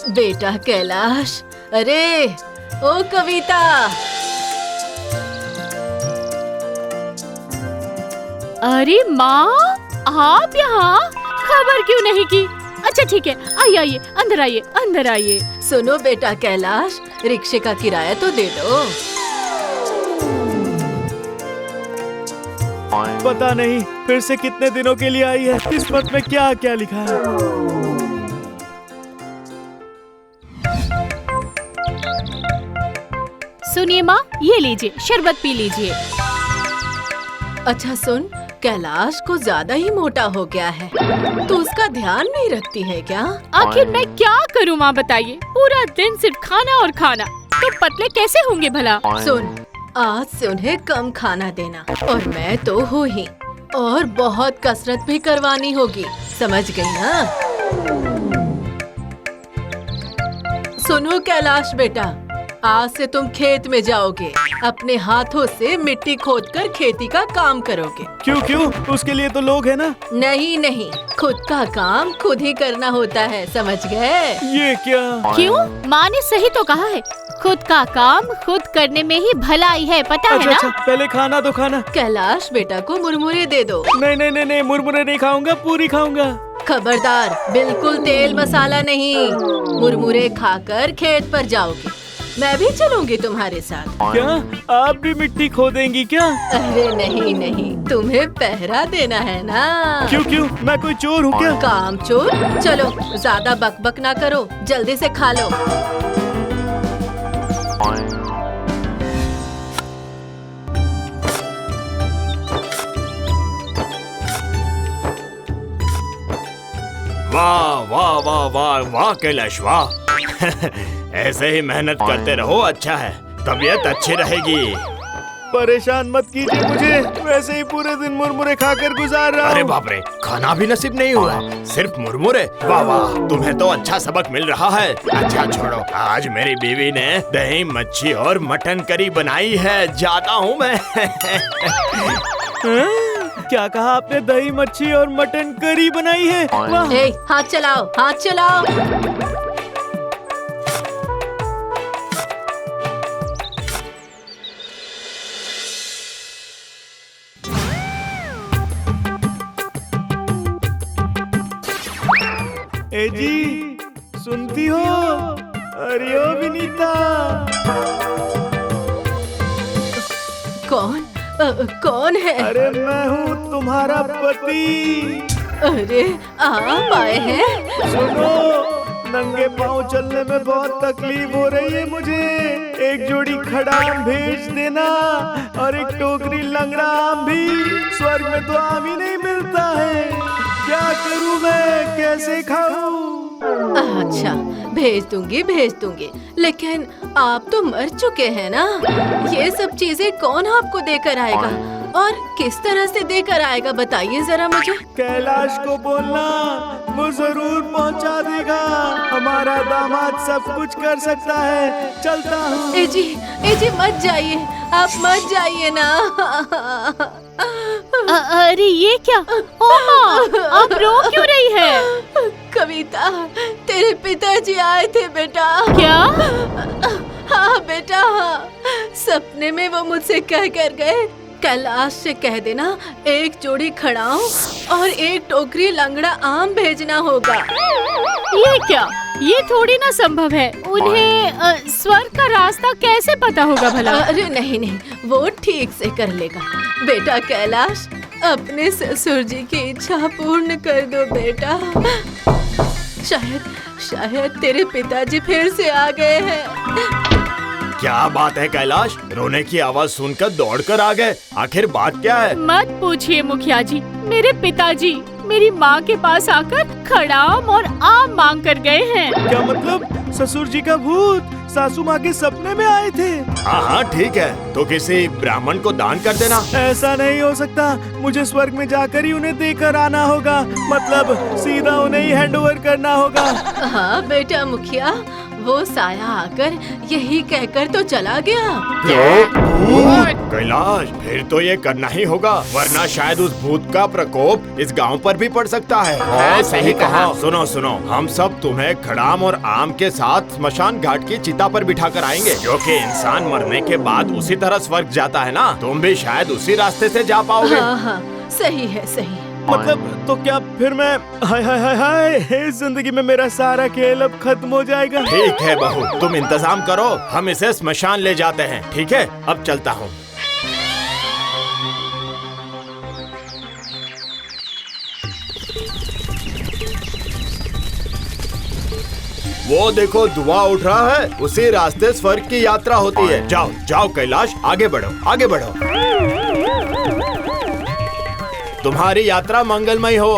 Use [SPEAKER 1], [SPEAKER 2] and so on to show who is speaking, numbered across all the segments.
[SPEAKER 1] बेटा कैलाश, अरे ओ कविता।
[SPEAKER 2] अरे माँ, आप यहाँ खबर क्यों नहीं की? अच्छा ठीक है, आइए आइए, अंदर आइए, अंदर आइए।
[SPEAKER 1] सुनो बेटा कैलाश, रिक्शे का किराया तो दे दो।
[SPEAKER 3] पता नहीं फिर से कितने दिनों के लिए आई है, किस्मत में क्या क्या लिखा है।
[SPEAKER 2] सुनिए माँ, ये लीजिए, शरबत पी लीजिए।
[SPEAKER 1] अच्छा सुन, कैलाश को ज्यादा ही मोटा हो गया है, तो उसका ध्यान नहीं रखती है क्या?
[SPEAKER 2] आखिर मैं क्या करूँ माँ बताइए, पूरा दिन सिर्फ खाना और खाना, तो पतले कैसे होंगे भला?
[SPEAKER 1] सुन, आज से उन्हें कम खाना देना, और मैं तो हूँ ही, और बहुत कसरत भी करवानी होगी, समझ गई ना? सुनो कैलाश बेटा, आज से तुम खेत में जाओगे, अपने हाथों से मिट्टी खोदकर खेती का काम करोगे।
[SPEAKER 3] क्यों क्यों? उसके लिए तो लोग हैं ना।
[SPEAKER 1] नहीं नहीं, खुद का काम खुद ही करना होता है, समझ गए?
[SPEAKER 3] ये क्या?
[SPEAKER 2] क्यों? माँ ने सही तो कहा है, खुद का काम खुद करने में ही भलाई है, पता है ना?
[SPEAKER 3] अच्छा, पहले खाना तो खाना।
[SPEAKER 1] कैलाश बेटा को मुरमुरे दे दो।
[SPEAKER 3] नहीं नहीं नहीं नहीं, मुरमुरे नहीं खाऊंगा, पूरी खाऊंगा।
[SPEAKER 1] खबरदार, बिल्कुल तेल मसाला नहीं। मुरमुरे खाकर खेत पर जाओगे, मैं भी चलूंगी तुम्हारे साथ।
[SPEAKER 3] क्या आप भी मिट्टी खोदेंगी क्या?
[SPEAKER 1] अरे नहीं नहीं, तुम्हें पहरा देना है ना।
[SPEAKER 3] क्यों क्यों? मैं कोई चोर हूँ क्या?
[SPEAKER 1] काम चोर? चलो ज्यादा बकबक ना करो, जल्दी से खा लो।
[SPEAKER 4] वाह वाह वाह वाह वाह कैलाश वाह। ऐसे ही मेहनत करते रहो, अच्छा है, तबीयत अच्छी रहेगी।
[SPEAKER 3] परेशान मत कीजिए मुझे, वैसे ही पूरे दिन मुरमुरे खाकर गुजार रहा
[SPEAKER 4] अरे
[SPEAKER 3] हूँ।
[SPEAKER 4] बाप रे, खाना भी नसीब नहीं हुआ, सिर्फ मुरमुरे। वाह वाह, तुम्हें तो अच्छा सबक मिल रहा है। अच्छा छोड़ो, आज मेरी बीवी ने दही मच्छी और मटन करी बनाई है, जाता हूँ मैं।
[SPEAKER 3] क्या कहा आपने? दही मच्छी और मटन करी बनाई है? वाह।
[SPEAKER 1] ए, हाथ चलाओ, हाथ चलाओ।
[SPEAKER 3] ए जी, सुनती हो? अरे ओ विनीता।
[SPEAKER 1] कौन है?
[SPEAKER 3] अरे मैं हूँ तुम्हारा पति।
[SPEAKER 1] अरे आप आए हैं?
[SPEAKER 3] सुनो, नंगे पाँव चलने में बहुत तकलीफ हो रही है मुझे। एक जोड़ी खड़ाम भेज देना, और एक टोकरी लंगड़ा आम भी। स्वर्ग में तो आम ही नहीं मिलता है, क्या करूँ मैं, कैसे खाऊं?
[SPEAKER 1] अच्छा, भेज दूंगी, लेकिन आप तो मर चुके हैं ना। ये सब चीजें कौन आपको देकर आएगा, और किस तरह से देकर आएगा, बताइए जरा मुझे।
[SPEAKER 3] कैलाश को बोलना, वो जरूर पहुंचा देगा। हमारा दामाद सब कुछ कर सकता है, चलता हूँ।
[SPEAKER 1] ए जी मत जाइए, आप मत जाइए ना।
[SPEAKER 2] अरे ये क्या? ओ माँ, आप रो क्यों रही है?
[SPEAKER 1] कविता, तेरे पिताजी आए थे बेटा।
[SPEAKER 2] क्या?
[SPEAKER 1] हाँ बेटा, हाँ। सपने में वो मुझसे कह कर गए, कैलाश से कह देना एक जोड़ी खड़ाओं और एक टोकरी लंगड़ा आम भेजना होगा।
[SPEAKER 2] ये क्या? ये थोड़ी ना संभव है। उन्हें स्वर्ग का रास्ता कैसे पता होगा भला?
[SPEAKER 1] अरे नहीं नहीं, वो ठीक से कर लेगा। बेटा कैलाश, अपने ससुर जी की इच्छा पूर्ण कर दो बेटा। शायद तेरे पिताजी फिर से आ गए हैं।
[SPEAKER 4] क्या बात है कैलाश, रोने की आवाज सुनकर दौड़कर आ गए, आखिर बात क्या है?
[SPEAKER 2] मत पूछिए मुखिया जी, मेरे पिताजी मेरी माँ के पास आकर खड़ाम और आम मांग कर गए हैं।
[SPEAKER 3] क्या मतलब? ससुर जी का भूत सासू माँ के सपने में आए थे?
[SPEAKER 4] हाँ हाँ ठीक है, तो किसी ब्राह्मण को दान कर देना।
[SPEAKER 3] ऐसा नहीं हो सकता, मुझे स्वर्ग में जाकर ही उन्हें देकर आना होगा, मतलब सीधा उन्हें ही हैंडओवर करना होगा।
[SPEAKER 1] हाँ बेटा मुखिया, वो साया आकर यही कहकर तो चला गया।
[SPEAKER 4] तो कैलाश, फिर तो ये करना ही होगा, वरना शायद उस भूत का प्रकोप इस गांव पर भी पड़ सकता है।
[SPEAKER 5] हाँ, सही कहा।
[SPEAKER 4] सुनो सुनो, हम सब तुम्हें खड़ाम और आम के साथ स्मशान घाट की चिता पर बिठा कर आएंगे, क्योंकि इंसान मरने के बाद उसी तरह स्वर्ग जाता है ना। तुम भी शायद उसी रास्ते से जा पाओगे।
[SPEAKER 1] हाँ हाँ, सही है, सही।
[SPEAKER 3] मतलब तो क्या फिर मैं हाय हाय हाय हाय जिंदगी में मेरा सारा खेल अब खत्म हो जाएगा?
[SPEAKER 4] ठीक है बहू, तुम इंतजाम करो, हम इसे स्मशान ले जाते हैं। ठीक है, अब चलता हूँ। वो देखो, धुआं उठ रहा है, उसी रास्ते स्वर्ग की यात्रा होती है। जाओ जाओ कैलाश, आगे बढ़ो, आगे बढ़ो। तुम्हारी यात्रा मंगलमय हो।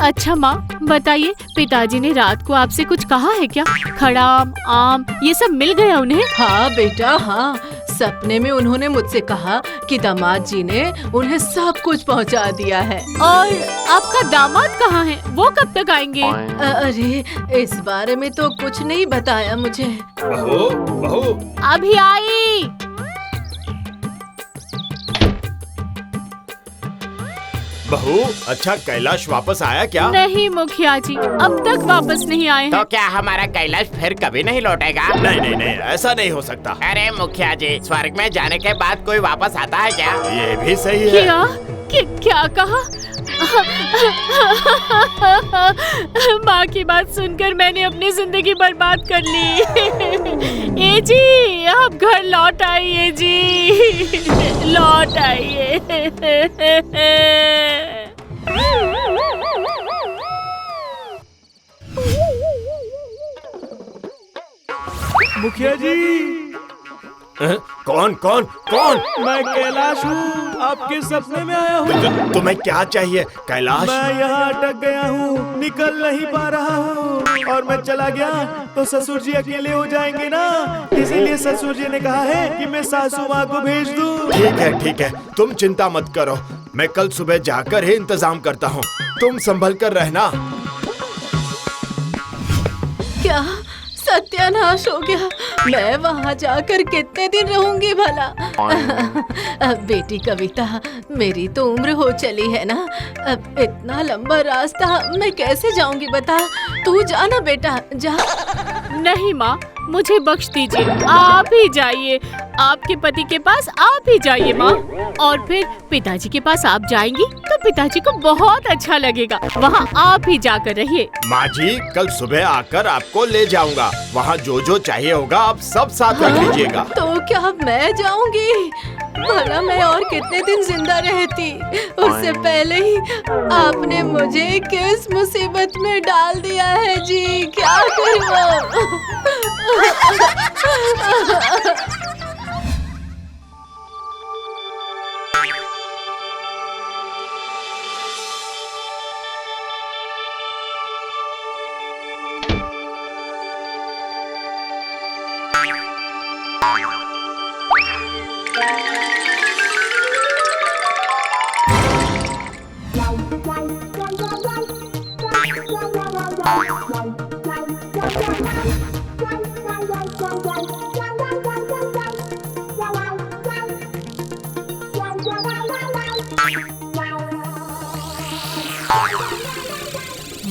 [SPEAKER 2] अच्छा माँ, बताइए, पिताजी ने रात को आपसे कुछ कहा है क्या? खड़ाम, आम, ये सब मिल गया उन्हें?
[SPEAKER 1] हाँ बेटा, हाँ। सपने में उन्होंने मुझसे कहा कि दामाद जी ने उन्हें सब कुछ पहुंचा दिया है।
[SPEAKER 2] और आपका दामाद कहाँ है? वो कब तक आएंगे?
[SPEAKER 1] अरे, इस बारे में तो कुछ नहीं बताया मुझे।
[SPEAKER 4] बहू, बहू।
[SPEAKER 2] अभी आई।
[SPEAKER 4] बहू, अच्छा कैलाश वापस आया क्या?
[SPEAKER 2] नहीं मुखिया जी, अब तक वापस नहीं आए हैं।
[SPEAKER 5] तो क्या हमारा कैलाश फिर कभी नहीं लौटेगा?
[SPEAKER 4] नहीं नहीं नहीं, ऐसा नहीं हो सकता।
[SPEAKER 5] अरे मुखिया जी, स्वर्ग में जाने के बाद कोई वापस आता है क्या?
[SPEAKER 4] ये भी सही है।
[SPEAKER 2] क्या कहा? माँ की बात सुनकर मैंने अपनी जिंदगी बर्बाद कर ली। ए जी, आप घर लौट आइए जी, लौट आइए।
[SPEAKER 3] मुखिया जी,
[SPEAKER 4] कौन कौन कौन?
[SPEAKER 3] मैं कैलाश हूँ, आपके सपने में आया हूँ।
[SPEAKER 4] तुम्हें क्या चाहिए कैलाश?
[SPEAKER 3] मैं यहाँ अटक गया हूँ, निकल नहीं पा रहा हूँ, और मैं चला गया तो ससुर जी अकेले हो जाएंगे ना, इसीलिए ससुर जी ने कहा है कि मैं सासू माँ को भेज दूँ।
[SPEAKER 4] ठीक है, तुम चिंता मत करो, मैं कल सुबह जाकर ही इंतजाम करता हूँ। तुम संभल कर रहना।
[SPEAKER 1] क्या सत्यानाश हो गया? मैं वहाँ जाकर कितने दिन रहूंगी भला? अब बेटी कविता, मेरी तो उम्र हो चली है ना, अब इतना लंबा रास्ता मैं कैसे जाऊंगी बता? तू जाना बेटा, जा।
[SPEAKER 2] नहीं माँ, मुझे बख्श दीजिए, आप ही जाइए, आपके पति के पास आप ही जाइए माँ। और फिर पिताजी के पास आप जाएंगी तो पिताजी को बहुत अच्छा लगेगा, वहाँ आप ही जाकर रहिए।
[SPEAKER 4] माँ जी, कल सुबह आकर आपको ले जाऊंगा, वहाँ जो जो चाहिए होगा आप सब साथ रख लीजिएगा।
[SPEAKER 1] तो क्या मैं जाऊंगी? भला मैं और कितने दिन जिंदा रहती? उससे पहले ही आपने मुझे किस मुसीबत में डाल दिया है जी, क्या करूं?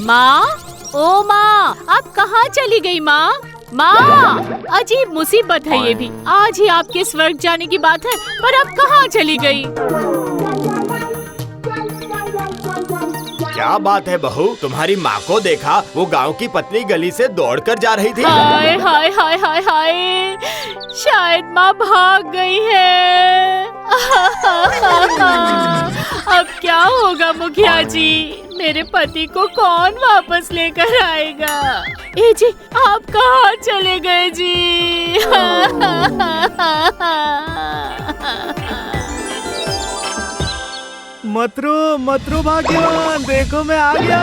[SPEAKER 2] माँ, ओ माँ, आप कहाँ चली गई माँ? माँ, अजीब मुसीबत है ये भी, आज ही आपके स्वर्ग जाने की बात है, पर अब कहाँ चली गई?
[SPEAKER 4] क्या बात है बहू, तुम्हारी माँ को देखा, वो गांव की पतली गली से दौड़कर जा रही थी।
[SPEAKER 2] हाय हाय हाय हाय हाय, शायद माँ भाग गई है। अब क्या होगा मुखिया जी, मेरे पति को कौन वापस लेकर आएगा? ए जी, आप कहाँ चले गए जी?
[SPEAKER 3] मत रो भाग्यवान, देखो मैं आ गया।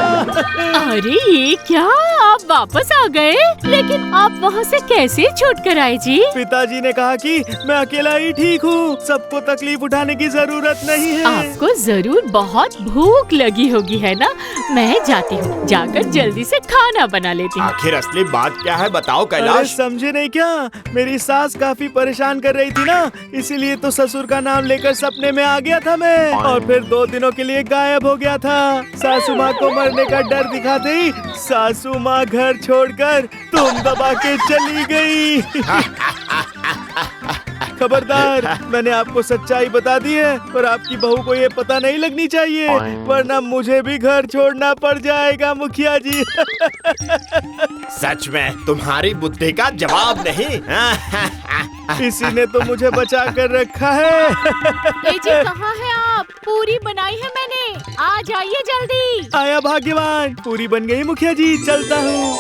[SPEAKER 2] अरे ये क्या, आप वापस आ गए? लेकिन आप वहाँ से कैसे छूट कर आए जी?
[SPEAKER 3] पिताजी ने कहा कि मैं अकेला ही ठीक हूँ, सबको तकलीफ उठाने की जरूरत नहीं है।
[SPEAKER 2] आपको जरूर बहुत भूख लगी होगी है ना? मैं जाती हूँ, जाकर जल्दी से खाना बना लेती हूँ।
[SPEAKER 4] आखिर असली बात क्या है बताओ
[SPEAKER 3] अरे
[SPEAKER 4] कैलाश।
[SPEAKER 3] समझे नहीं क्या, मेरी सास काफी परेशान कर रही थी ना, इसीलिए तो ससुर का नाम लेकर सपने में आ गया था मैं, और फिर 2 दिनों के लिए गायब हो गया था। सासू माँ को मरने का डर दिखाते ही सासू माँ घर छोड़कर तुम दबा के चली गई। खबरदार, मैंने आपको सच्चाई बता दी है, पर आपकी बहू को ये पता नहीं लगनी चाहिए, वरना मुझे भी घर छोड़ना पड़ जाएगा मुखिया जी।
[SPEAKER 4] सच में तुम्हारी बुद्धि का जवाब नहीं।
[SPEAKER 3] इसी ने तो मुझे बचा कर रखा है।
[SPEAKER 2] ए जी, कहाँ है आप? पूरी बनाई है मैंने, आ जाइए जल्दी।
[SPEAKER 3] आया भाग्यवान, पूरी बन गई मुखिया जी, चलता हूँ।